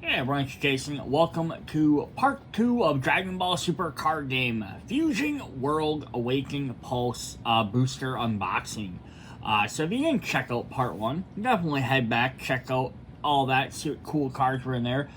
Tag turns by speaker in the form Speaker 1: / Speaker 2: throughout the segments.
Speaker 1: Hey everyone, it's Jason. Welcome to part 2 of Dragon Ball Super card game Fusion World Awakening Pulse booster unboxing. So if you didn't check out part 1, definitely head back, check out all that, see what cool cards were in there.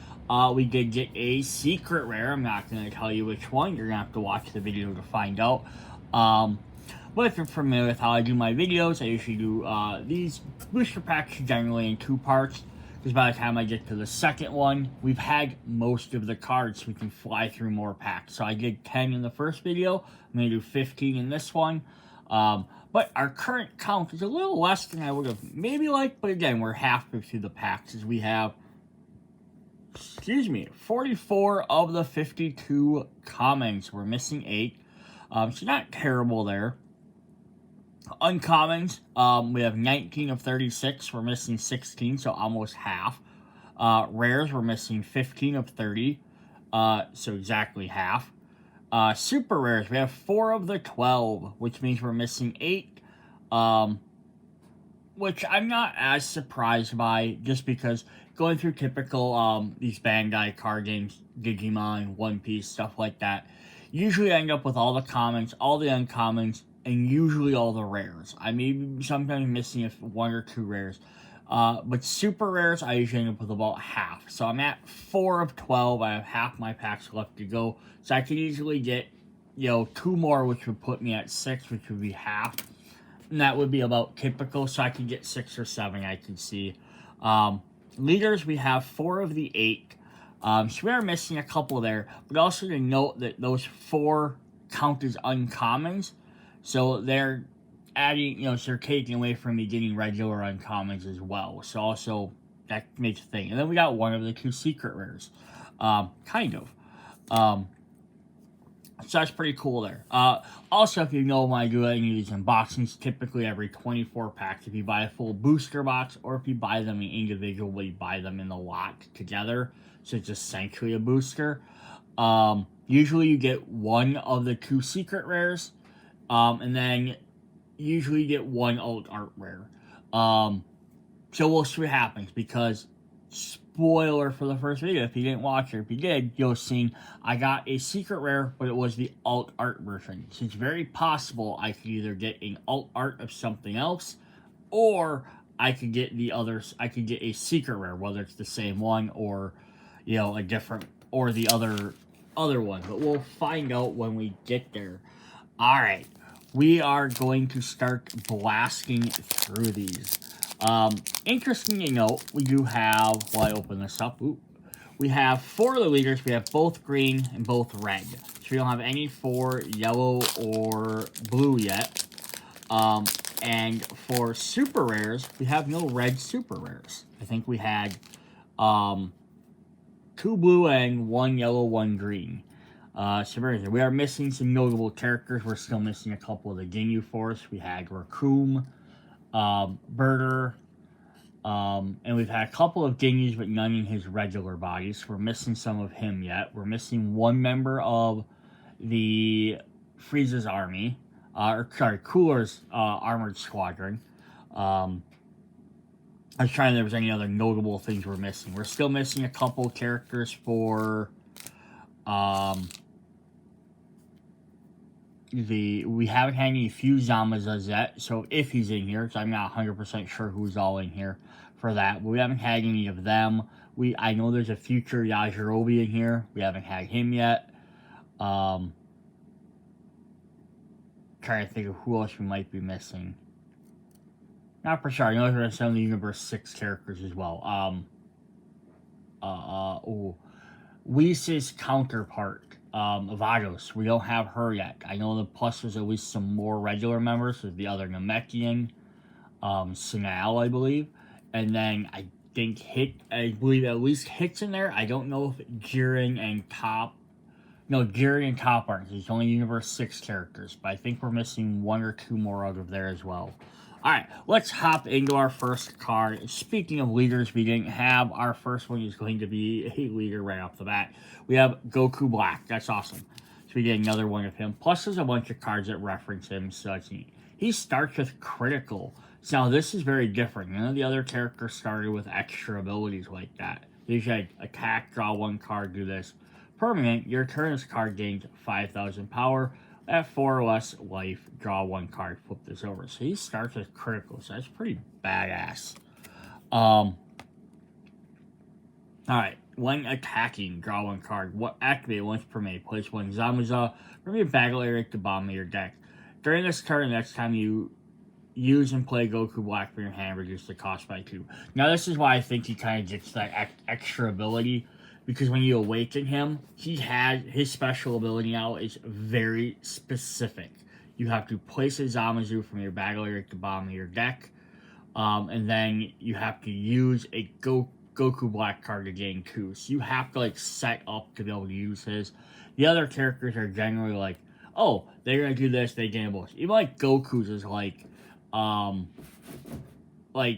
Speaker 1: We did get a secret rare. I'm not going to tell you which one. You're going to have to watch the video to find out. But if you're familiar with how I do my videos, I usually do these booster packs generally in 2 parts. Because by the time I get to the second one, we've had most of the cards, so we can fly through more packs. So I did 10 in the first video. I'm going to do 15 in this one. But our current count is a little less than I would have maybe liked. But again, we're halfway through the packs as we have, 44 of the 52 commons. We're missing 8. So not terrible there. Uncommons, we have 19 of 36. We're missing 16, so almost half. Rares, we're missing 15 of 30, so exactly half. Super rares, we have 4 of the 12, which means we're missing 8, which I'm not as surprised by, just because going through typical these Bandai card games, Digimon, One Piece, stuff like that, usually I end up with all the commons, all the uncommons, and usually all the rares. I may be sometimes missing 1 or 2 rares. But super rares, I usually end up with about half. So I'm at 4 of 12. I have half my packs left to go. So I could easily get, 2 more, which would put me at 6, which would be half. And that would be about typical. So I could get 6 or 7, I can see. Leaders, we have 4 of the 8. So we are missing a couple there. But also to note that those 4 count as uncommons. So they're adding, so they're taking away from me getting regular uncommons as well. So also, that makes a thing. And then we got 1 of the 2 secret rares. Kind of. So that's pretty cool there. Also, if you know when I do any of these unboxings, typically every 24 packs, if you buy a full booster box, or if you buy them individually, buy them in the lot together, so it's essentially a booster. Usually you get 1 of the 2 secret rares, and then usually you get 1 alt art rare. So we'll see what happens, because spoiler for the first video, if you didn't watch it, if you did, you'll see I got a secret rare, but it was the alt art version. So it's very possible I could either get an alt art of something else, or I could get a secret rare, whether it's the same one or, a different, or the other one. But we'll find out when we get there. Alright, we are going to start blasting through these. Interesting to note, we do have, while I open this up, we have 4 of the leaders. We have both green and both red. So we don't have any for yellow or blue yet. And for super rares, we have no red super rares. I think we had 2 blue and 1 yellow, 1 green. So we are missing some notable characters. We're still missing a couple of the Ginyu Force. We had Raccoon, Birder, and we've had a couple of Ginyus, but none in his regular body. So we're missing some of him yet. We're missing 1 member of the Frieza's army, Cooler's armored squadron. I was trying to there was any other notable things we're missing. We're still missing a couple characters for we haven't had any Fuzamazas yet, so if he's in here, so I'm not 100% sure who's all in here for that, but we haven't had any of them. I know there's a future Yajirobe in here. We haven't had him yet. Trying to think of who else we might be missing. Not for sure. I know there's some of the Universe 6 characters as well. Whis' counterpart, Vados. We don't have her yet. I know the plus there's at least some more regular members. There's the other Namekian, Sinal, I believe. And then I believe at least Hit's in there. I don't know if Jiren and Top. No, Jiren and Top aren't. There's only Universe 6 characters. But I think we're missing 1 or 2 more out of there as well. Alright, let's hop into our first card. Speaking of leaders we didn't have, our first one is going to be a leader right off the bat. We have Goku Black. That's awesome. So we get another one of him. Plus there's a bunch of cards that reference him, so that's neat. He starts with critical. So now this is very different. None of the other characters started with extra abilities like that. You should attack, draw 1 card, do this. Permanent, your turn this card gains 5,000 power. At 4 or less life, draw 1 card, flip this over. So he starts with critical, so that's pretty badass. Alright, when attacking, draw 1 card. Activate once per minute. Place 1 Zabuza from your battle area to the bottom of your deck. During this turn, next time you use and play Goku Black from your hand, reduce the cost by 2. Now, this is why I think he kind of gets that extra ability. Because when you awaken him, his special ability now is very specific. You have to place a Zamazu from your battle area to the bottom of your deck. And then you have to use a Goku Black card to gain 2. So you have to, like, set up to be able to use his. The other characters are generally like, oh, they're going to do this, they gain a bonus. Even, like, Goku's is, like,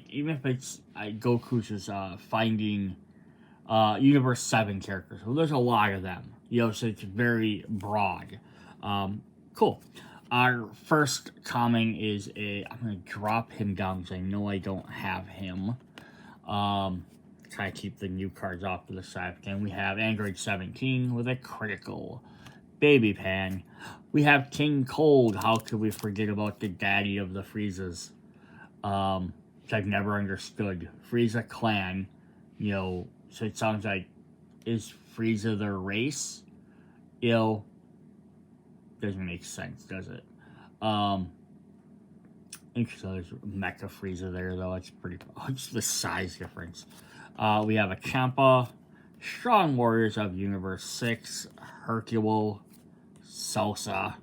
Speaker 1: even if it's, Goku's is, finding, Universe 7 characters. Well, there's a lot of them. You know, so it's very broad. Cool. Our first coming is I'm going to drop him down because I know I don't have him. Try to keep the new cards off to the side again. We have Android 17 with a critical. Baby Pan. We have King Cold. How could we forget about the daddy of the Friezas? Which I've never understood. Frieza clan. You know, so it sounds like, is Frieza their race? You know, doesn't make sense, does it? Interesting, there's Mecha Frieza there, though. It's pretty, it's the size difference. We have a Champa, Strong Warriors of Universe 6, Hercule, Salsa.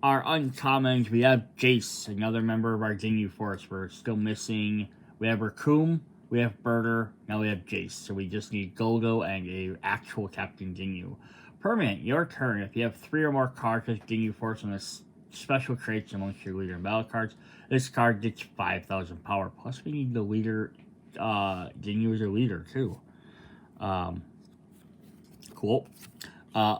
Speaker 1: Our uncommons, we have Jace, another member of our Ginyu Force. We're still missing. We have Raccoon, we have Birder, now we have Jace. So we just need Golgo and a actual Captain Ginyu. Permanent, your turn. If you have 3 or more cards with Ginyu Force on this special traits amongst your leader and battle cards, this card gets 5,000 power. Plus we need the leader, Ginyu as a leader too. Cool.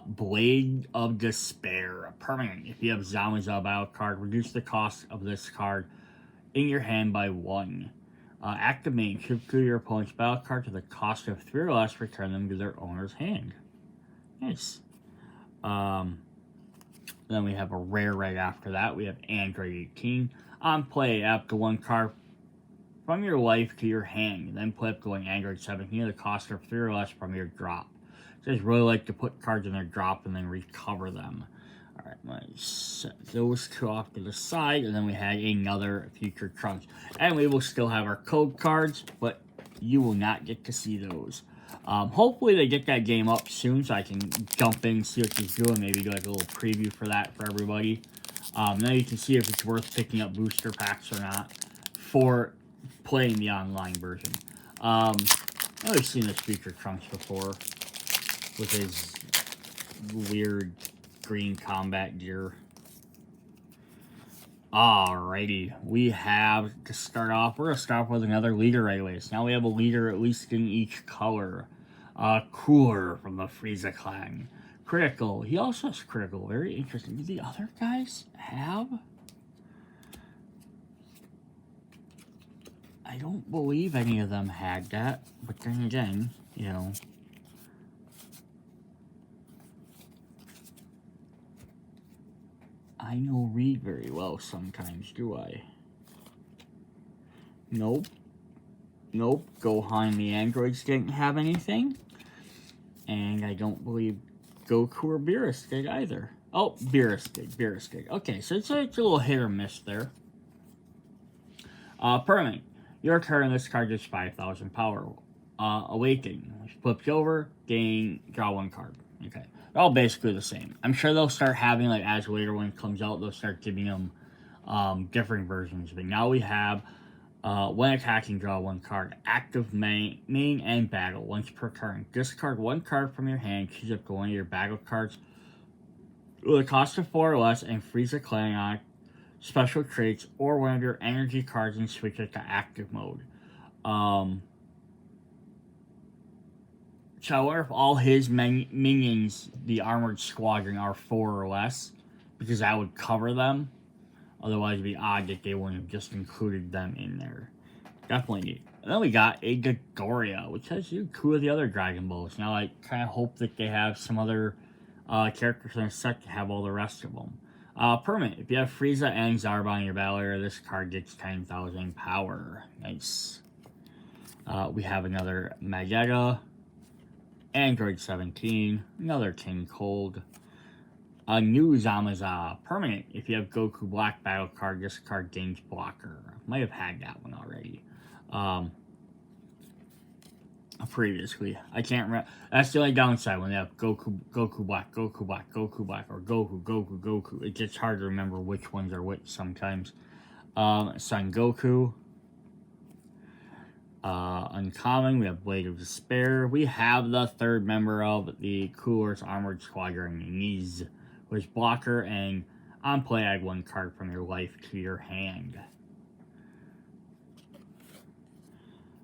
Speaker 1: Blade of Despair. Permanent. If you have Zamaza battle card, reduce the cost of this card in your hand by 1. Activate. Shift to your opponent's battle card to the cost of 3 or less. Return them to their owner's hand. Nice. Then we have a rare right after that. We have Android 18. On play, add to 1 card from your life to your hand. Then play up going Android 17 at the cost of 3 or less from your drop. So I just really like to put cards in their drop and then recover them. Alright, let's set those 2 off to the side, and then we had another future Trunks. And we will still have our code cards, but you will not get to see those. Hopefully they get that game up soon so I can jump in, see what he's doing, maybe do like a little preview for that for everybody. Now you can see if it's worth picking up booster packs or not for playing the online version. I've always seen this future Trunks before with his weird green combat gear. Alrighty, we have to start off. We're gonna start off with another leader right away. So now we have a leader at least in each color. Cooler from the Frieza clan. Critical. He also has critical. Very interesting. Do the other guys have? I don't believe any of them had that. But then again, you know. I know read very well sometimes, do I? Nope. Nope. Gohan and the androids didn't have anything. And I don't believe Goku or Beerus did either. Oh, Beerus did. Okay, so it's a little hit or miss there. Permanent. Your turn, this card gets 5,000 power. Awaken. Flips over, draw 1 card. Okay. They're all basically the same. I'm sure they'll start having, like, as later one comes out, they'll start giving them different versions. But now we have, when attacking, draw 1 card. Active main and battle, once per turn. Discard 1 card from your hand, choose up to one of your battle cards with a cost of 4 or less, and freeze a clan special traits, or one of your energy cards and switch it to active mode. So I wonder if all his minions, the Armored Squadron, are 4 or less, because that would cover them. Otherwise, it'd be odd that they wouldn't have just included them in there. Definitely neat. And then we got a Dodoria, which has you two of the other Dragon Balls. Now I kind of hope that they have some other characters in a set to have all the rest of them. Permanent. If you have Frieza and Zarbon in your battle area, this card gets 10,000 power. Nice. We have another Magetta. Android 17. Another King Cold. A new Zamaza. Permanent. If you have Goku Black battle card, this card gains blocker. Might have had that one already. Previously. I can't remember. That's the only downside when they have Goku Black, Goku Black, Goku Black, or Goku. It gets hard to remember which ones are which sometimes. Son Goku. Uncommon, we have Blade of Despair. We have the third member of the Cooler's Armored Squadron, Niz, which blocker, and on play, add one card from your life to your hand.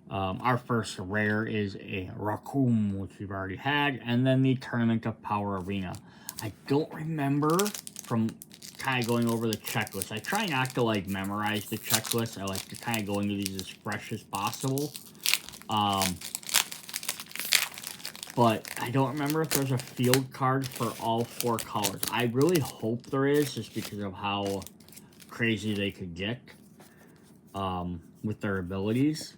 Speaker 1: Our first rare is a Raccoon, which we've already had, and then the Tournament of Power Arena. I don't remember from kind of going over the checklist. I try not to like memorize the checklist. I like to kind of go into these as fresh as possible. But I don't remember if there's a field card for all 4 colors. I really hope there is, just because of how crazy they could get with their abilities.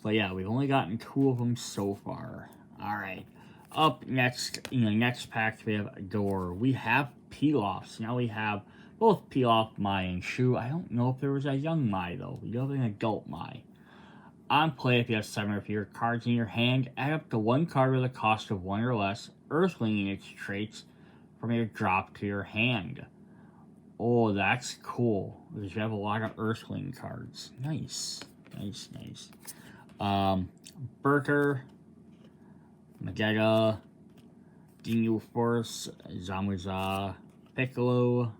Speaker 1: But yeah, we've only gotten 2 of them so far. Alright. Up next, in the next pack, we have Door. We have Pilafs. Now we have both Pilaf, Mai, and Shu. I don't know if there was a young Mai, though. We do have an adult Mai. On play, if you have 7 or fewer cards in your hand, add up to 1 card with a cost of 1 or less, Earthling its traits from your drop to your hand. Oh, that's cool. Because you have a lot of Earthling cards. Nice. Nice. Berker, Magetta, Ginyu Force, Zamuza, Piccolo,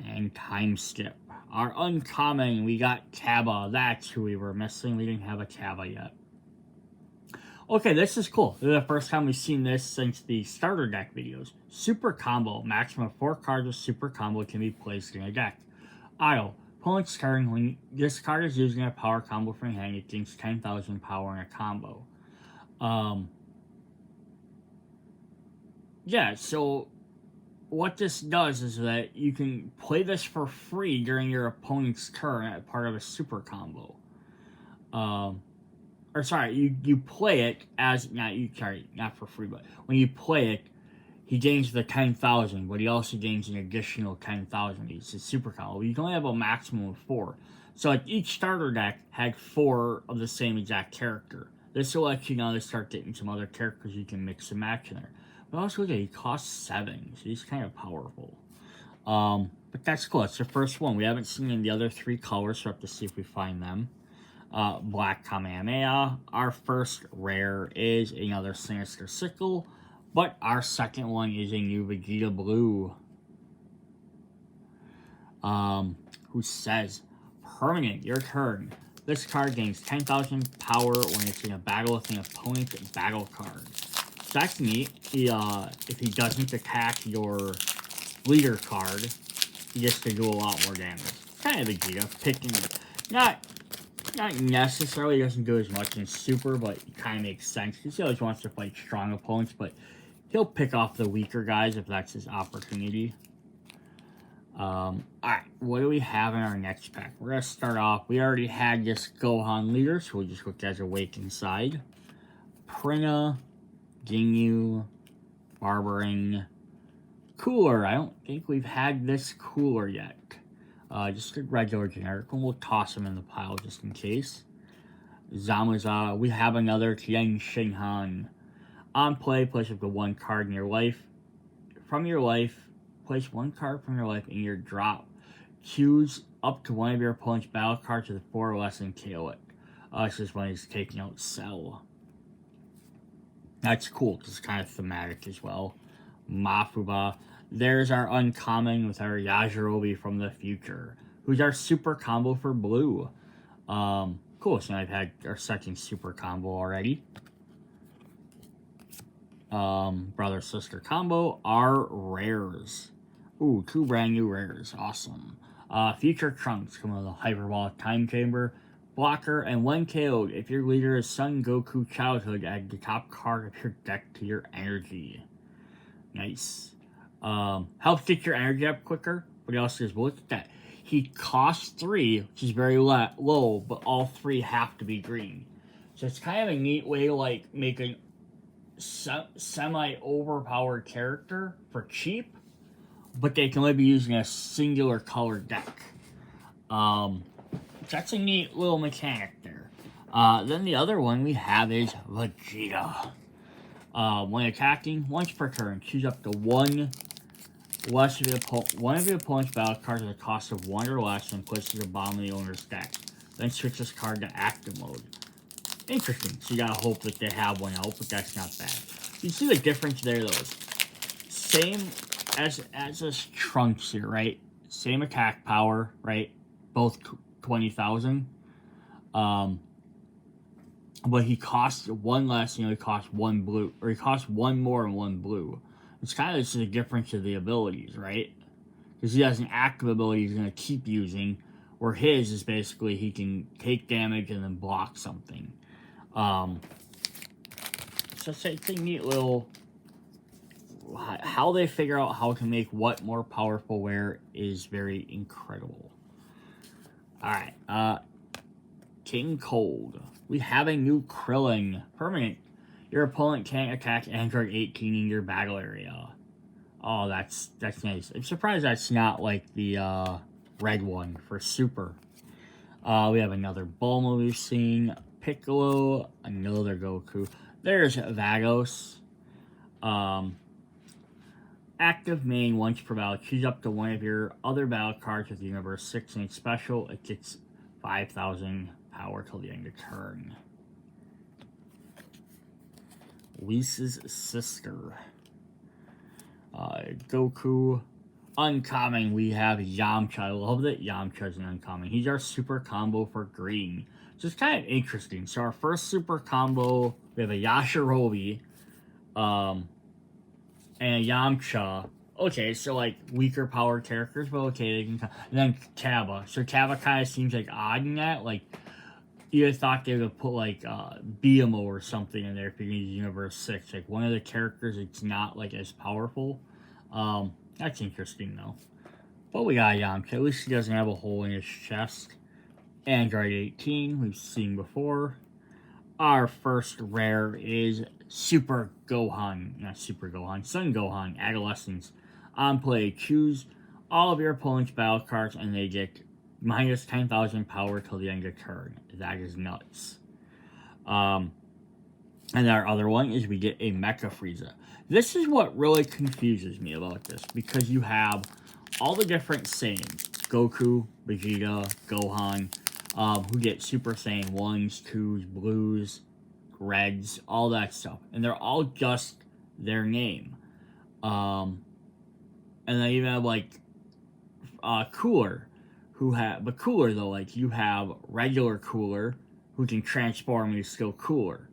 Speaker 1: and Time Skip. Our uncommon, we got Cabba. That's who we were missing. We didn't have a Cabba yet. Okay, this is cool. This is the first time we've seen this since the starter deck videos. Super Combo. Maximum of 4 cards with Super Combo can be placed in a deck. Auto. Opponent's turn. When this card is using a power combo from your hand, it gains 10,000 power in a combo. Yeah, so what this does is that you can play this for free during your opponent's turn as part of a super combo. Or sorry, you play it as not for free, but when you play it, he gains the 10,000, but he also gains an additional 10,000. It's a super combo. You can only have a maximum of 4. So like each starter deck had 4 of the same exact character. This will let you know to start getting some other characters you can mix and match in there. But also, yeah, he costs 7, so he's kind of powerful. But that's cool. It's the first one. We haven't seen in the other 3 colors, so we have to see if we find them. Black Kamehameha. Our first rare is another Sinister Sickle, but our second one is a new Vegeta Blue. Who says, permanent, your turn. This card gains 10,000 power when it's in a battle with an opponent's battle card. So that's neat. If he doesn't attack your leader card, he gets to do a lot more damage. Kind of Vegeta, picking, not necessarily doesn't do as much in Super, but it kind of makes sense because he always wants to fight strong opponents, but he'll pick off the weaker guys if that's his opportunity. Alright, what do we have in our next pack? We're going to start off, we already had this Gohan leader, so we'll just look as Awake Inside. Prina, Ginyu, Barbering, Cooler. I don't think we've had this Cooler yet. Just a regular generic one. We'll toss him in the pile just in case. Zamuza. We have another Tien Shinhan. On play, place up to 1 card in your life. From your life, place 1 card from your life in your drop. Choose up to 1 of your opponent's battle cards with 4 or less and KO it. This is when he's taking out Cell. That's cool because it's kind of thematic as well. Mafuba. There's our uncommon with our Yajirobe from the future, who's our super combo for blue. Cool, so I've had our second super combo already. Brother-sister combo, our rares. Ooh, 2 brand new rares, awesome. Future Trunks come with a hyperbolic time chamber, Blocker, and when KO'd, if your leader is Son Goku Childhood, add the top card of your deck to your energy. Nice. Helps get your energy up quicker, but he also says, well, look at that. He costs 3, which is very low, but all 3 have to be green. So it's kind of a neat way to like make a semi-overpowered character for cheap, but they can only be using a singular color deck. That's a neat little mechanic there. Then the other one we have is Vegeta. When attacking, once per turn, choose up to one of your opponent's battle cards at a cost of 1 or less and place it at the bottom of the owner's deck. Then switch this card to active mode. Interesting. So you gotta hope that they have one out, but that's not bad. You see the difference there, though. Same as this Trunks here, right? Same attack power, right? Both 20,000. But he costs 1 less, he costs 1 blue, or he costs 1 more and 1 blue. It's kind of just the difference of the abilities, right? Because he has an active ability he's going to keep using, where his is basically he can take damage and then block something. So it's a neat little... How they figure out how to make what more powerful where is very incredible. Alright, King Cold. We have a new Krillin. Permanent. Your opponent can't attack Android 18 in your battle area. Oh, that's nice. I'm surprised that's not like the red one for Super. We have another Bulma we've seen. Piccolo. Another Goku. There's Vagos. Active main once per battle. Choose up to one of your other battle cards with Universe 6 and special. It gets 5,000 power till the end of turn. Whis' sister. Goku. Uncommon, we have Yamcha. I love that Yamcha's an uncommon. He's our super combo for green. So it's kind of interesting. So our first super combo, we have a Yajirobe, and a Yamcha. Okay, so like weaker power characters, but okay, they can. And then Kaba. So Kaba kind of seems like odd in that. Like, you thought they would put like BMO or something in there if you're gonna use Universe 6. Like one of the characters it's not like as powerful. That's interesting though. But we got Yamcha. At least he doesn't have a hole in his chest. Android 18, we've seen before. Our first rare is Super Gohan. Not Super Gohan, Son Gohan, Adolescence. On play, choose all of your opponent's battle cards and they get minus 10,000 power till the end of turn. That is nuts. And our other one is we get a Mecha Frieza. This is what really confuses me about this, because you have all the different Saiyans. Goku, Vegeta, Gohan, who get Super Saiyan 1s, 2s, blues, reds, all that stuff. And they're all just their name. And then you have like Cooler, but Cooler though, like you have regular Cooler, who can transform and is still Cooler.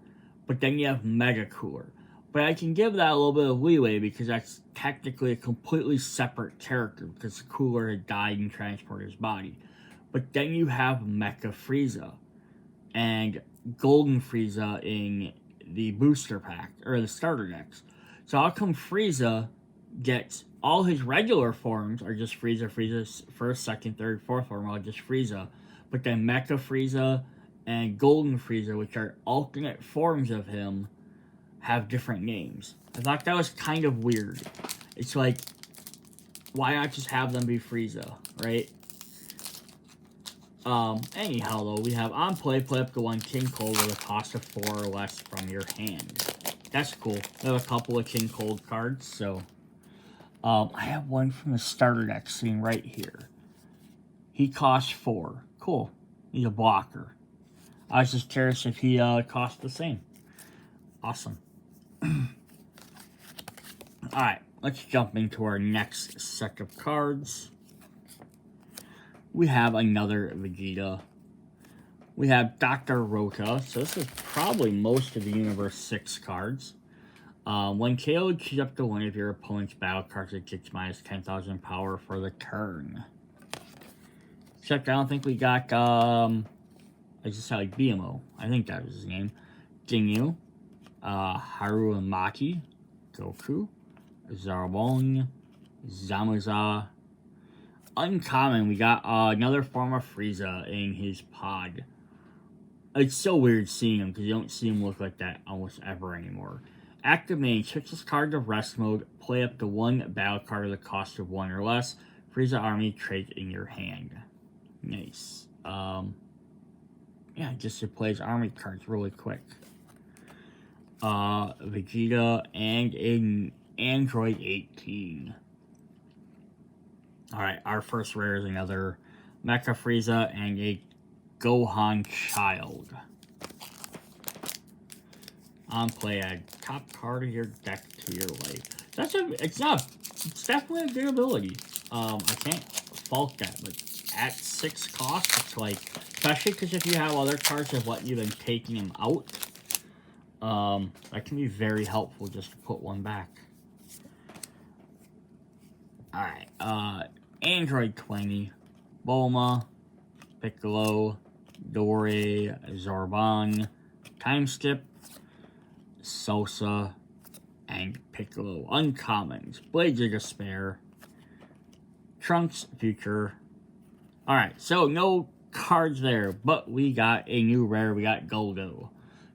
Speaker 1: But then you have Mega Cooler. But I can give that a little bit of leeway because that's technically a completely separate character because Cooler had died and transported his body. But then you have Mecha Frieza and Golden Frieza in the booster pack, or the starter decks. So how come Frieza gets all his regular forms are just Frieza's first, second, third, fourth form are just Frieza. But then Mecha Frieza and Golden Frieza, which are alternate forms of him, have different names. I thought that was kind of weird. It's like, why not just have them be Frieza, right? Anyhow, though, we have on play up to one King Cold with a cost of 4 or less from your hand. That's cool. We have a couple of King Cold cards, so... I have one from the starter deck sitting right here. He costs 4. Cool. He's a blocker. I was just curious if he cost the same. Awesome. Alright, let's jump into our next set of cards. We have another Vegeta. We have Dr. Rota. So this is probably most of the Universe 6 cards. When KO, choose up to one of your opponent's battle cards that gets minus 10,000 power for the turn. Except I don't think we got I just said like BMO. I think that was his name. Ginyu, Harumaki, Goku, Zarbon, Zamuza. Uncommon, we got another form of Frieza in his pod. It's so weird seeing him because you don't see him look like that almost ever anymore. Active main, switch this card to rest mode, play up to one battle card at the cost of 1 or less. Frieza army trait in your hand. Nice. Yeah, just to play his army cards really quick. Vegeta and in Android 18. Alright, our first rare is another Mecha Frieza and a Gohan Child. On play, add top card of your deck to your life. It's definitely a good ability. I can't fault that, but at 6 cost, it's like, especially because if you have other cards of what you've been taking them out, that can be very helpful just to put one back. Alright, Android 20, Bulma, Piccolo, Dore, Zarbon, Time Skip, Salsa, and Piccolo. Uncommons, Blade Giga Spare, Trunks Future. Alright, so no cards there, but we got a new rare. We got Goldo.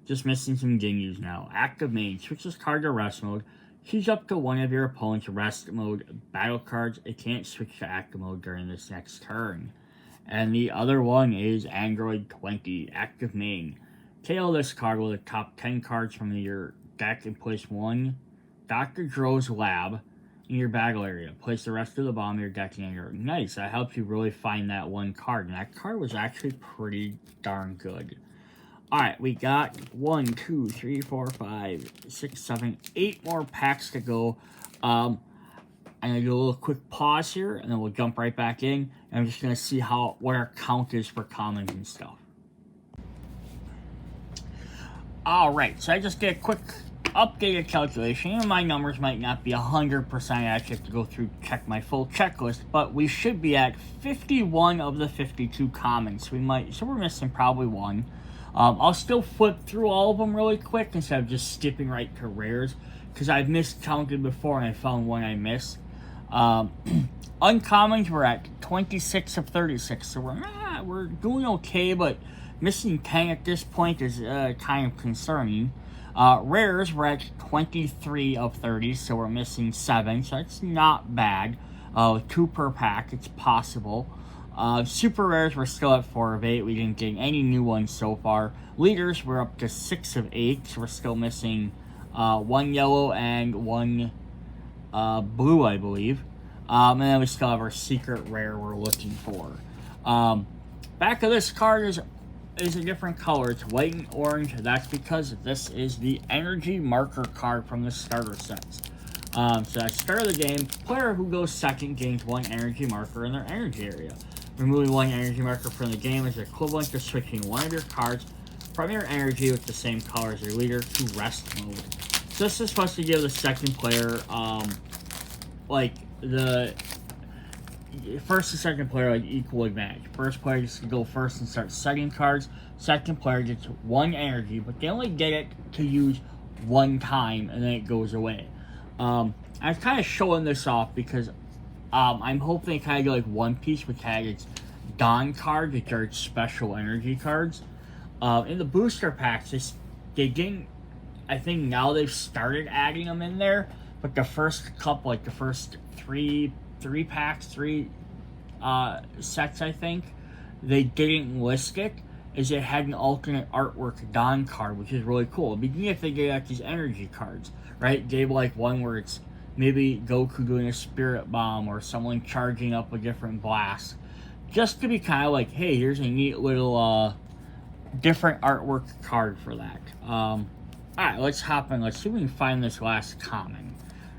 Speaker 1: Just missing some Ginyus now. Active main, switch this card to rest mode. Choose up to one of your opponent's rest mode battle cards. It can't switch to active mode during this next turn. And the other one is Android 20, active main. KO this card with the top 10 cards from your deck and place one Dr. Dro's lab in your battle area. Place the rest of the bottom of your deck in your... Nice, that helps you really find that one card. And that card was actually pretty darn good. Alright, we got 1, 2, 3, 4, 5, 6, 7, 8 more packs to go. I'm going to do a little quick pause here, and then we'll jump right back in. And I'm just going to see what our count is for commons and stuff. Alright, so I just did a quick updated calculation. And my numbers might not be 100% accurate to go through check my full checklist, but we should be at 51 of the 52 commons. So we're missing probably one. I'll still flip through all of them really quick instead of just skipping right to rares, because I've miscounted before and I found one I missed. Uncommons, we're at 26 of 36, so we're doing okay, but missing 10 at this point is kind of concerning. Rares, we're at 23 of 30, so we're missing 7, so that's not bad. 2 per pack, it's possible. Super rares, we're still at 4 of 8. We didn't get any new ones so far. Leaders, we're up to 6 of 8. So we're still missing 1 yellow and 1 blue, I believe. And then we still have our secret rare we're looking for. Back of this card is a different color. It's white and orange. That's because this is the energy marker card from the starter sets. So at the start of the game, player who goes second gains 1 energy marker in their energy area. Removing 1 energy marker from the game is equivalent to switching one of your cards from your energy with the same color as your leader to rest mode. So this is supposed to give the second player, like, the first and second player, like, equal advantage. First player gets to go first and start setting cards. Second player gets 1 energy, but they only get it to use 1 time, and then it goes away. I'm kind of showing this off because I'm hoping they kind of go like One Piece, which had its Dawn cards, which are its special energy cards. In the booster packs, they didn't. I think now they've started adding them in there, but the first couple, like the first three sets, I think, they didn't list it, as it had an alternate artwork Dawn card, which is really cool. It'd be neat if they gave out these energy cards, right? Gave like one where it's maybe Goku doing a spirit bomb or someone charging up a different blast. Just to be kind of like, hey, here's a neat little different artwork card for that. Alright, let's hop in. Let's see if we can find this last common.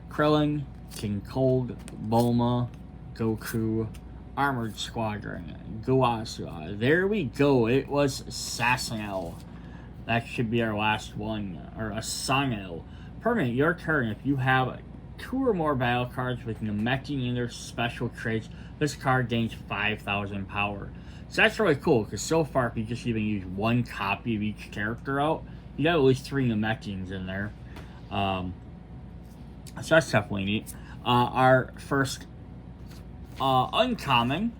Speaker 1: Krillin, King Cold, Bulma, Goku, Armored Squadron, Guasua. There we go. It was Sassanel. That should be our last one. Or Asano. Permanent, your turn. If you have 2 or more battle cards with Namekian in their special traits, this card gains 5,000 power. So that's really cool, because so far, if you just even use 1 copy of each character out, you got at least 3 Namekians in there. So that's definitely neat. Our first uncommon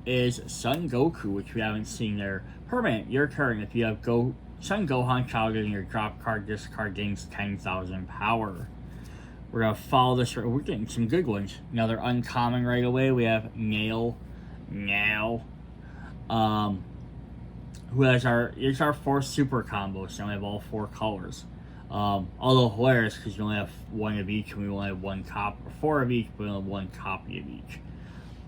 Speaker 1: is Son Goku, which we haven't seen there. Permanent, your turn. If you have Son Gohan child in your drop card, this card gains 10,000 power. We're going to follow this. We're getting some good ones. Another uncommon right away. We have Nail. Who has our 4th super combo, so we have all 4 colors. Although hilarious because we only have 1 of each, and we only have 4 of each, but we only have 1 copy of each.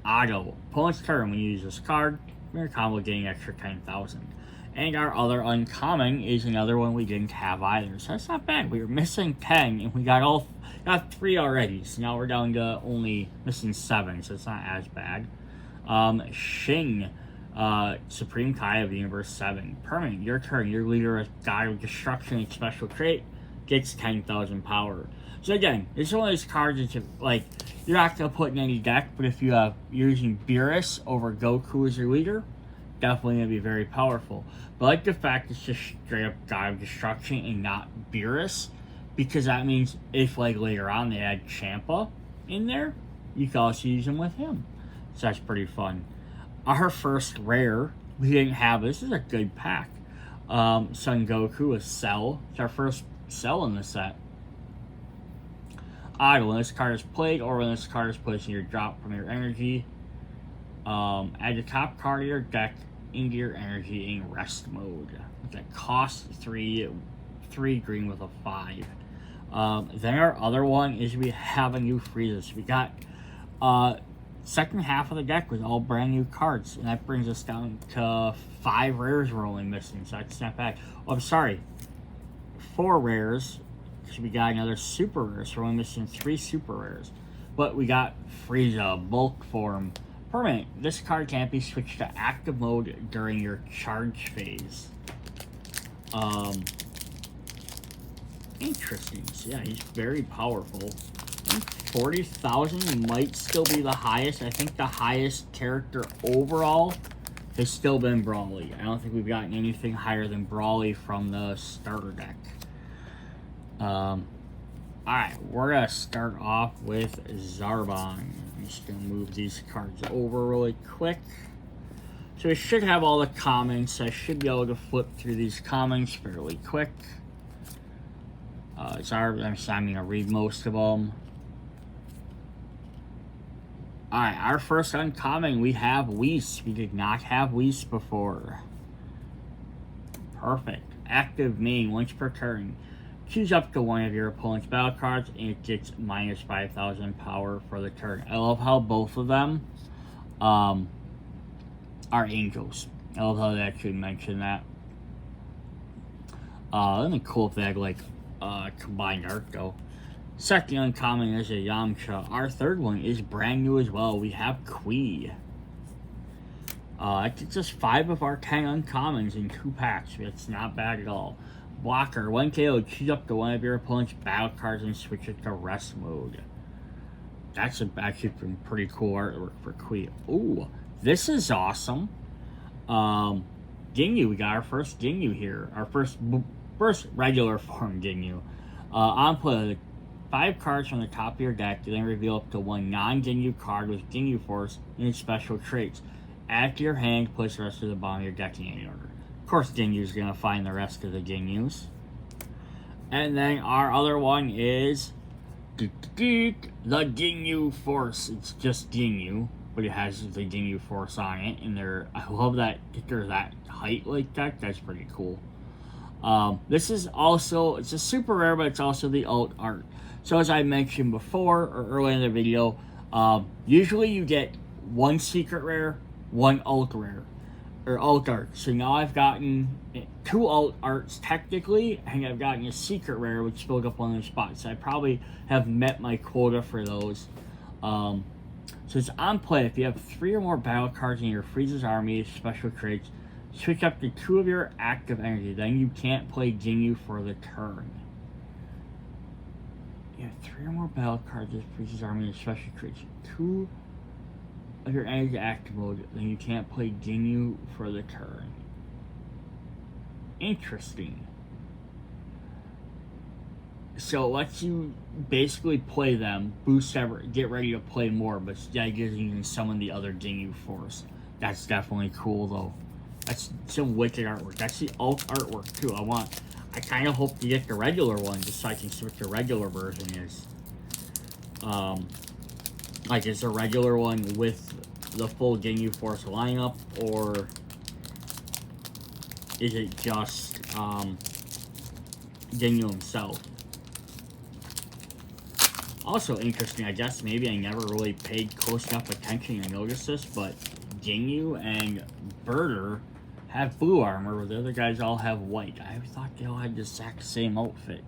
Speaker 1: Auto. Opponent's turn, when you use this card, your combo getting extra 10,000. And our other uncommon is another one we didn't have either, so that's not bad. We were missing 10, and we got 3 already, so now we're down to only missing 7, so it's not as bad. Shing. Supreme Kai of Universe 7. Permanent, your turn. Your leader of God of Destruction and special trait gets 10,000 power. So again, this is one of those cards that you're not going to put in any deck, but if you're using Beerus over Goku as your leader, definitely going to be very powerful. But I like the fact it's just straight up God of Destruction and not Beerus, because that means if later on they add Champa in there, you can also use him with him. So that's pretty fun. Our first rare, we didn't have this. Is a good pack. Son Goku with Cell. It's our first Cell in the set. Idle. When this card is played, or when this card is placed in your drop from your energy, add the top card of your deck into your energy in rest mode. That costs 3 green with a 5. Then our other one is we have a new Frieza. So we got second half of the deck with all brand new cards, and that brings us down to 5 rares we're only missing, so that's not bad. Oh, I'm sorry, 4 rares, because we got another super rare, so we're only missing 3 super rares. But we got Frieza, bulk form. Permanent, this card can't be switched to active mode during your charge phase. Interesting. So yeah, he's very powerful. 40,000 might still be the highest. I think the highest character overall has still been Brawly. I don't think we've gotten anything higher than Brawly from the starter deck. Alright, we're going to start off with Zarbon. I'm just going to move these cards over really quick. So we should have all the commons. I should be able to flip through these commons fairly quick. I'm going to read most of them. Alright, our first uncommon, we have Whis. We did not have Whis before. Perfect. Active main, once per turn. Choose up to one of your opponent's battle cards, and it gets minus 5,000 power for the turn. I love how both of them are angels. I love how they actually mention that. That'd be cool if they had, combined art, though. Second uncommon is a Yamcha. Our third one is brand new as well. We have Kui. It gets us 5 of our 10 uncommons in 2 packs. It's not bad at all. Blocker. 1 KO. Choose up to one of your opponent's battle cards and switch it to rest mode. That's actually some pretty cool artwork for Kui. Ooh, this is awesome. Ginyu. We got our first Ginyu here. Our first regular form Ginyu. On play, 5 cards from the top of your deck, you then reveal up to 1 non-Ginyu card with Ginyu Force and its special traits. Add to your hand, place the rest of the bottom of your deck in any order. Of course, Ginyu's going to find the rest of the Ginyus. And then our other one is the Ginyu Force. It's just Ginyu, but it has the Ginyu Force on it. And I love that they're that height like that. That's pretty cool. This is also, it's a super rare, but it's also the alt art. So as I mentioned before, or earlier in the video, usually you get 1 secret rare, 1 alt rare, or alt art. So now I've gotten 2 alt arts technically, and I've gotten a secret rare, which filled up 1 of the spots. So I probably have met my quota for those. So it's on play. If you have 3 or more battle cards in your Frieza's army, special traits, switch up to 2 of your active energy. Then you can't play Ginyu for the turn. You have 3 or more battle cards this Priest's Army, especially creates 2 of your energy active mode, then you can't play Ginyu for the turn. Interesting. So it lets you basically play them, boost ever, get ready to play more, but that gives you can summon the other Ginyu Force. That's definitely cool though. That's some wicked artwork. That's the alt artwork too. I kind of hope to get the regular one just so I can see what the regular version is. Like, is the regular one with the full Ginyu Force lineup, or is it just Ginyu himself? Also interesting, I guess maybe I never really paid close enough attention to notice this, but Ginyu and Birder have blue armor, where the other guys all have white. I thought they all had the exact same outfit.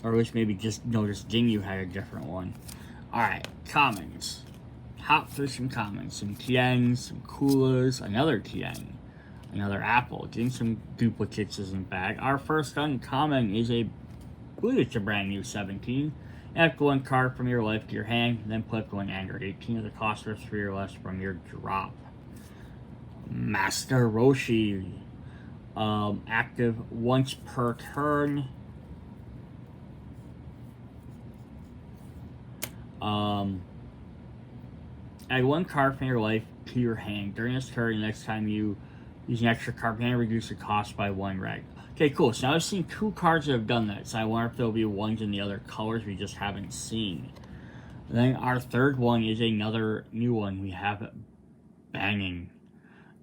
Speaker 1: Or at least maybe just noticed Ginyu had a different one. Alright, commons. Hop through some commons. Some Tiangs, some Kulas, another Tiang, another Apple. Getting some duplicates isn't bad. Our first uncommon is I believe it's a brand new 17. Add 1 card from your life to your hand, then put 1 anger. 18 of the cost for 3 or less from your drop. Master Roshi. Active once per turn. Add 1 card from your life to your hand. During this turn, next time you use an extra card from your hand, reduce the cost by 1 reg. Okay, cool. So now I've seen 2 cards that have done that. So I wonder if there'll be ones in the other colors we just haven't seen. Then our third one is another new one. We have Banging.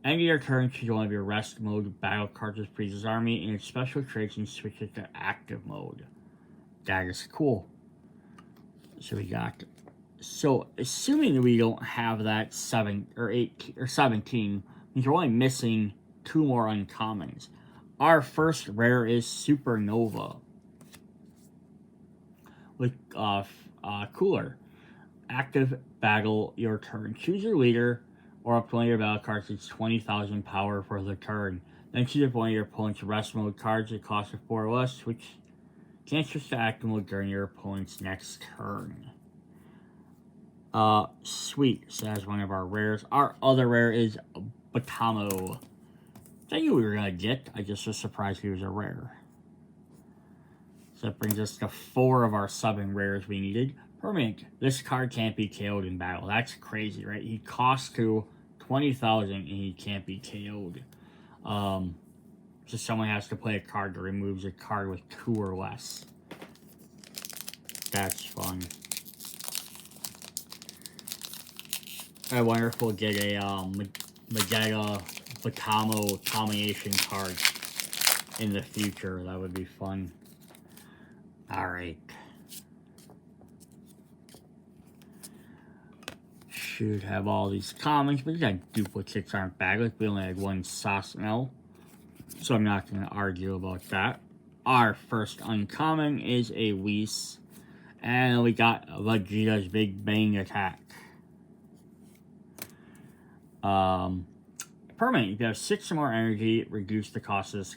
Speaker 1: End of your turn, choose one of your rest mode battle cards with Priest's Army, and its special traits and switch it to active mode. That is cool. So we got. So assuming that we don't have that 7 or 8 or 17, means we're only missing 2 more uncommons. Our first rare is Supernova with Cooler. Active battle your turn. Choose your leader or up to 1 of your battle cards. It's 20,000 power for the turn. Then choose one of your opponent's rest mode cards that cost 4 or less, which can't switch to active mode during your opponent's next turn. Sweet. So that's one of our rares. Our other rare is Batamo. I knew we were gonna get. I just was surprised he was a rare. So that brings us to 4 of our 7 rares we needed. Permanent. This card can't be KO'd in battle. That's crazy, right? He costs to 20,000 and he can't be KO'd. So someone has to play a card that removes a card with 2 or less. That's fun. I wonder if we'll get a Magetta Batamo combination card in the future. That would be fun. Alright. Should have all these commons, but these duplicates aren't bad. Like we only had 1 Sasnell, so I'm not going to argue about that. Our first uncommon is a Whis, and we got Vegeta's Big Bang Attack. Permanent. If you have 6 or more energy, reduce the cost of this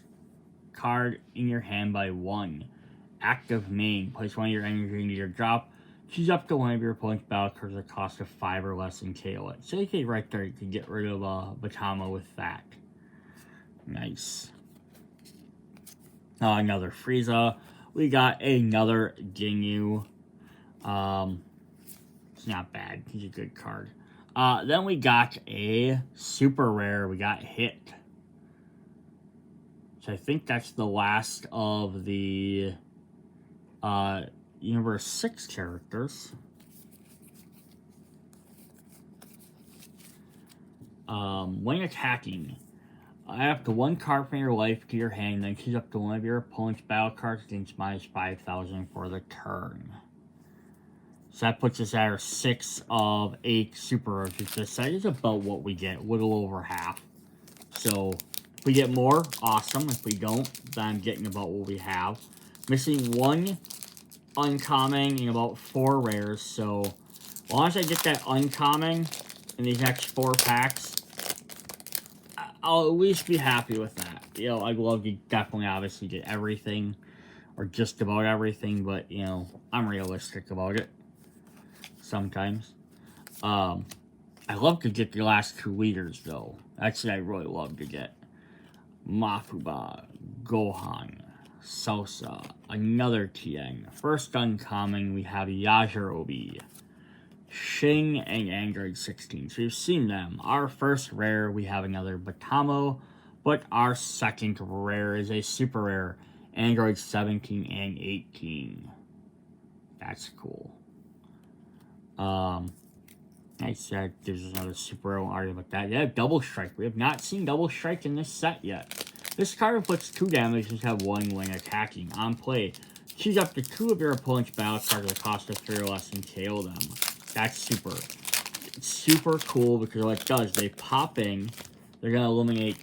Speaker 1: card in your hand by 1. Active main. Place 1 of your energy into your drop. Choose up to 1 of your opponent's battle cards that cost of 5 or less and KO it. So you can right there, you can get rid of Batamo with that. Nice. Another Frieza. We got another Ginyu. It's not bad. He's a good card. Then we got a super rare. We got Hit. So I think that's the last of the Universe 6 characters. When attacking, add up to 1 card from your life to your hand, then choose up to 1 of your opponent's battle cards against minus 5,000 for the turn. So that puts us at our 6 of 8 super roaches. This side is about what we get, a little over half. So if we get more, awesome. If we don't, then I'm getting about what we have. Missing 1 uncommon and about 4 rares. So as long as I get that uncommon in these next 4 packs, I'll at least be happy with that. You know, I'd love to definitely obviously get everything or just about everything, but, you know, I'm realistic about it sometimes. I love to get the last 2 leaders, though. That's what I really love to get. Mafuba, Gohan, Salsa, another Tien. First uncommon, we have Yajirobe, Shing, and Android 16. So you've seen them. Our first rare, we have another Batamo, but our second rare is a super rare, Android 17 and 18. That's cool. I said there's another super rare, argue about that. Yeah, Double Strike. We have not seen Double Strike in this set yet. This card inflicts 2 damage and have 1 when attacking. On play, choose up to 2 of your opponent's battle cards at a cost of 3 or less and KO them. That's super cool because what it does, they pop in, they're going to eliminate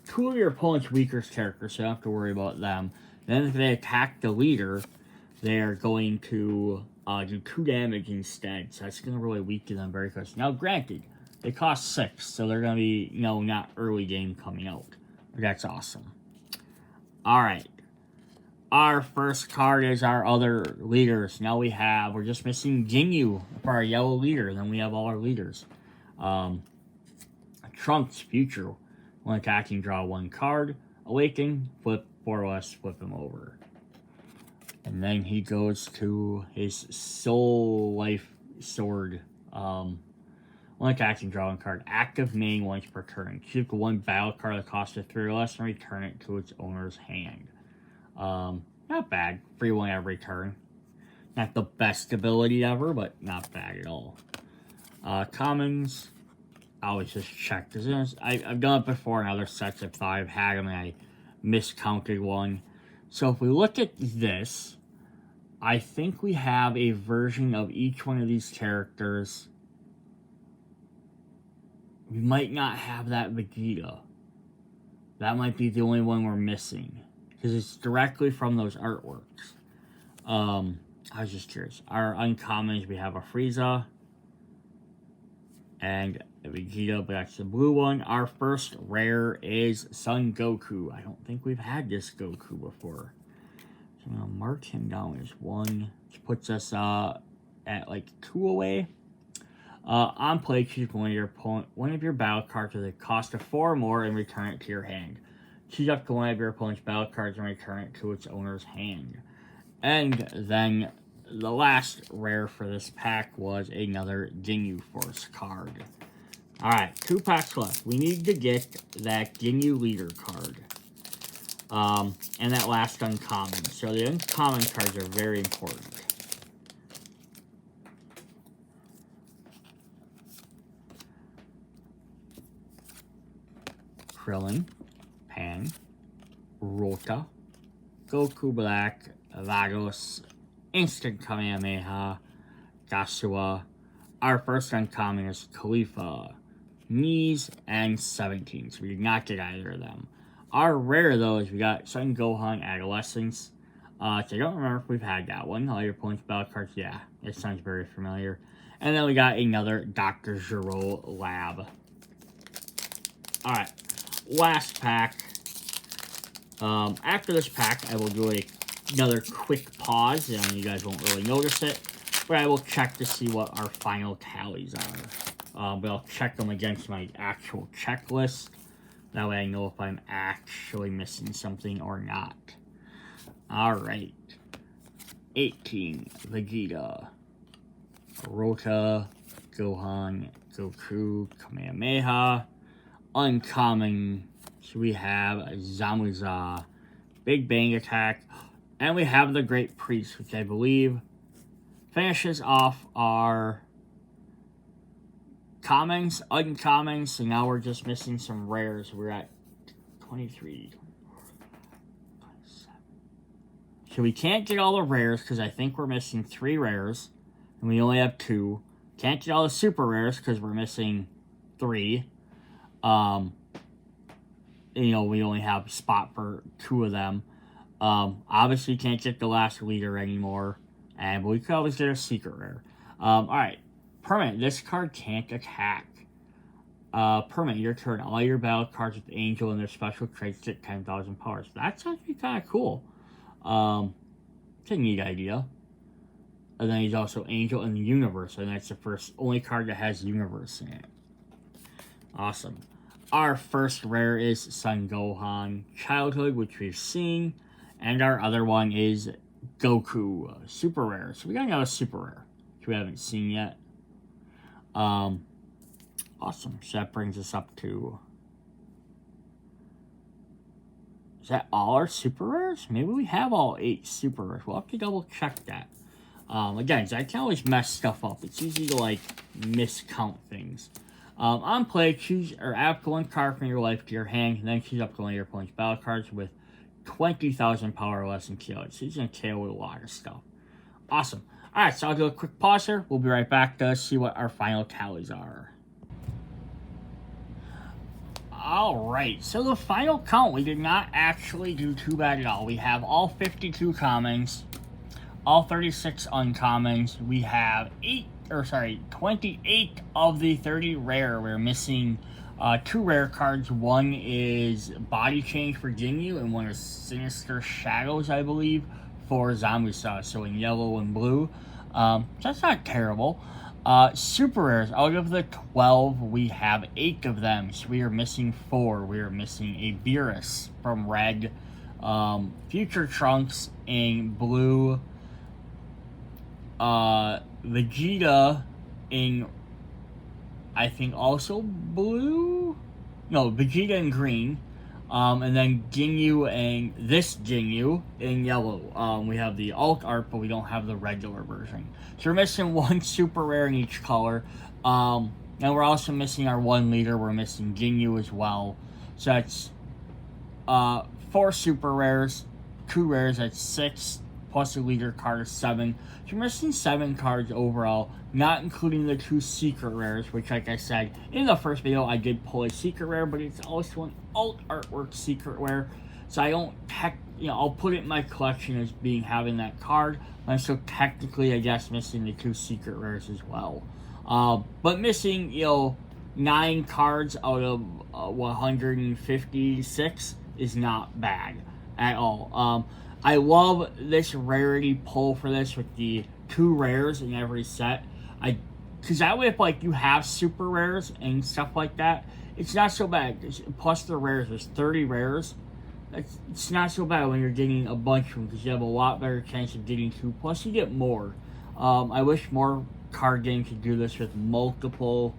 Speaker 1: 2 of your opponent's weaker characters, so you don't have to worry about them. Then if they attack the leader, they're going to do 2 damage instead, so that's going to really weaken them very quickly. Now, granted, they cost 6, so they're going to be, you know, not early game coming out. But that's awesome. Alright. Our first card is our other leaders. Now we're just missing Ginyu for our yellow leader. Then we have all our leaders. Trunks, Future. When attacking, draw 1 card. Awaken, flip 4 less, flip him over. And then he goes to his Soul Life Sword. When attacking, draw 1 card. Active main once per turn. Choose 1 battle card that costs 3 or less and return it to its owner's hand. Not bad. Free 1 every turn. Not the best ability ever, but not bad at all. Commons. I always just check. I've done it before in other sets. I thought I've had them and I miscounted one. So if we look at this, I think we have a version of each one of these characters. We might not have that Vegeta. That might be the only one we're missing. Because it's directly from those artworks. I was just curious. Our uncommons, we have a Frieza. And a Vegeta, but that's the blue one. Our first rare is Son Goku. I don't think we've had this Goku before. So I'm going to mark him down as 1. Which puts us at like 2 away. On play, choose one of your battle cards with a cost of 4 or more and return it to your hand. Choose up to 1 of your opponent's battle cards and return it to its owner's hand. And then the last rare for this pack was another Ginyu Force card. Alright, 2 packs left. We need to get that Ginyu Leader card. And that last uncommon. So the uncommon cards are very important. Krillin, Pan, Rota, Goku Black, Vados, Instant Kamehameha, Gasua. Our first uncommon is Khalifa, Knees, and 17. So we did not get either of them. Our rare, though, is we got Son Gohan Adolescence. So I don't remember if we've had that one. All your points, battle cards, yeah, it sounds very familiar. And then we got another Dr. Gero Lab. Alright, last pack. After this pack, I will do another quick pause, and you guys won't really notice it. But I will check to see what our final tallies are. But I'll check them against my actual checklist. That way I know if I'm actually missing something or not. Alright. 18, Vegeta. Rota, Gohan, Goku, Kamehameha. Uncommon, so we have Zamuza, Big Bang Attack, and we have the Great Priest, which I believe finishes off our commons, uncommons, so now we're just missing some rares. We're at 23, 27. So we can't get all the rares because I think we're missing 3 rares, and we only have 2. Can't get all the super rares because we're missing 3. You know, we only have a spot for 2 of them. Obviously can't get the last leader anymore. But we could always get a secret rare. Alright. Permanent. This card can't attack. Permanent. Your turn. All your battle cards with Angel and their special traits get 10,000 powers. That's actually kind of cool. It's a neat idea. And then he's also Angel in the Universe, and that's the only card that has Universe in it. Awesome. Our first rare is Son Gohan Childhood, which we've seen. And our other one is Goku Super Rare. So we got another Super Rare, which we haven't seen yet. Awesome. So that brings us up to... Is that all our Super Rares? Maybe we have all 8 Super Rares. We'll have to double check that. Again, I can always mess stuff up. It's easy to, like, miscount things. On play, choose or add up to 1 card from your life to your hand, and then choose up to 1 of your opponent's battle cards with 20,000 power or less and kill it. So he's going to KO a lot of stuff. Awesome. Alright, so I'll do a quick pause here. We'll be right back to see what our final tallies are. Alright, so the final count, we did not actually do too bad at all. We have all 52 commons, all 36 uncommons. We have 28 of the 30 rare. We're missing 2 rare cards. One is Body Change for Ginyu, and one is Sinister Shadows, I believe, for Zabuza, so in yellow and blue. So that's not terrible. Super rares, out of the 12, we have 8 of them, so we are missing 4. We are missing a Beerus from red, Future Trunks in blue, Vegeta in, I think, also blue? No, Vegeta in green. And then Ginyu and this Ginyu in yellow. We have the alt art, but we don't have the regular version. So we're missing 1 super rare in each color. And we're also missing our 1 leader. We're missing Ginyu as well. So that's 4 super rares, 2 rares, that's 6, plus a leader card is 7. So we're missing 7 cards overall, not including the 2 secret rares, which, like I said, in the first video, I did pull a secret rare, but it's also an alt artwork secret rare. So I don't I'll put it in my collection as having that card. I'm still technically, I guess, missing the 2 secret rares as well. But missing, 9 cards out of 156 is not bad at all. I love this rarity pull for this with the 2 rares in every set. Because that way, if you have super rares and stuff like that, it's not so bad. Plus the rares, there's 30 rares. It's not so bad when you're getting a bunch of them, because you have a lot better chance of getting 2. Plus you get more. I wish more card games could do this with multiple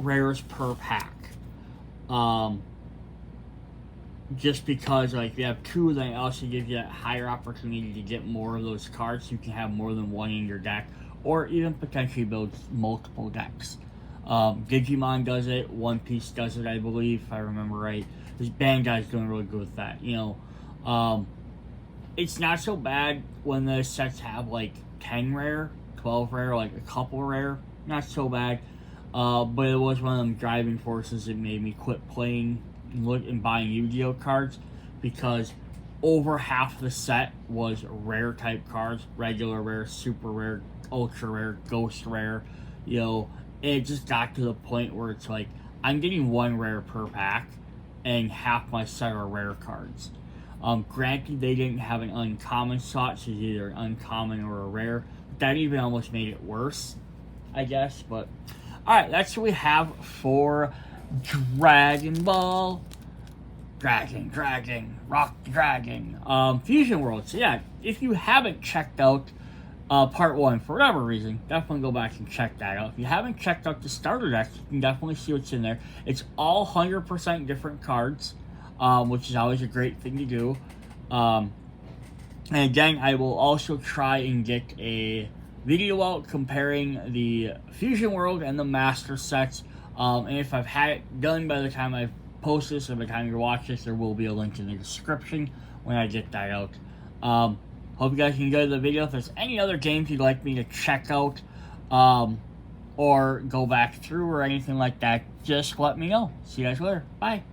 Speaker 1: rares per pack. Just because, if you have 2, then it also gives you a higher opportunity to get more of those cards, so you can have more than 1 in your deck, or even potentially build multiple decks. Digimon does it, One Piece does it, I believe, if I remember right. This Bandai's doing really good with that, It's not so bad when the sets have, 10 rare, 12 rare, a couple rare. Not so bad. But it was one of them driving forces that made me quit playing and buying Yu-Gi-Oh cards, because over half the set was rare type cards, regular rare, super rare, ultra rare, ghost rare, it just got to the point where it's I'm getting 1 rare per pack, and half my set are rare cards. Granted, they didn't have an uncommon slot, so it's either an uncommon or a rare. That even almost made it worse, I guess, but alright, that's what we have for Dragon Ball. Dragon, Rock the Dragon. Fusion World. So yeah, if you haven't checked out part 1 for whatever reason, definitely go back and check that out. If you haven't checked out the starter deck, you can definitely see what's in there. It's all 100% different cards, which is always a great thing to do. And again, I will also try and get a video out comparing the Fusion World and the Master sets. And if I've had it done by the time I've posted this, or by the time you watch this, there will be a link in the description when I get that out. Hope you guys enjoyed the video. If there's any other games you'd like me to check out, or go back through or anything like that, just let me know. See you guys later. Bye.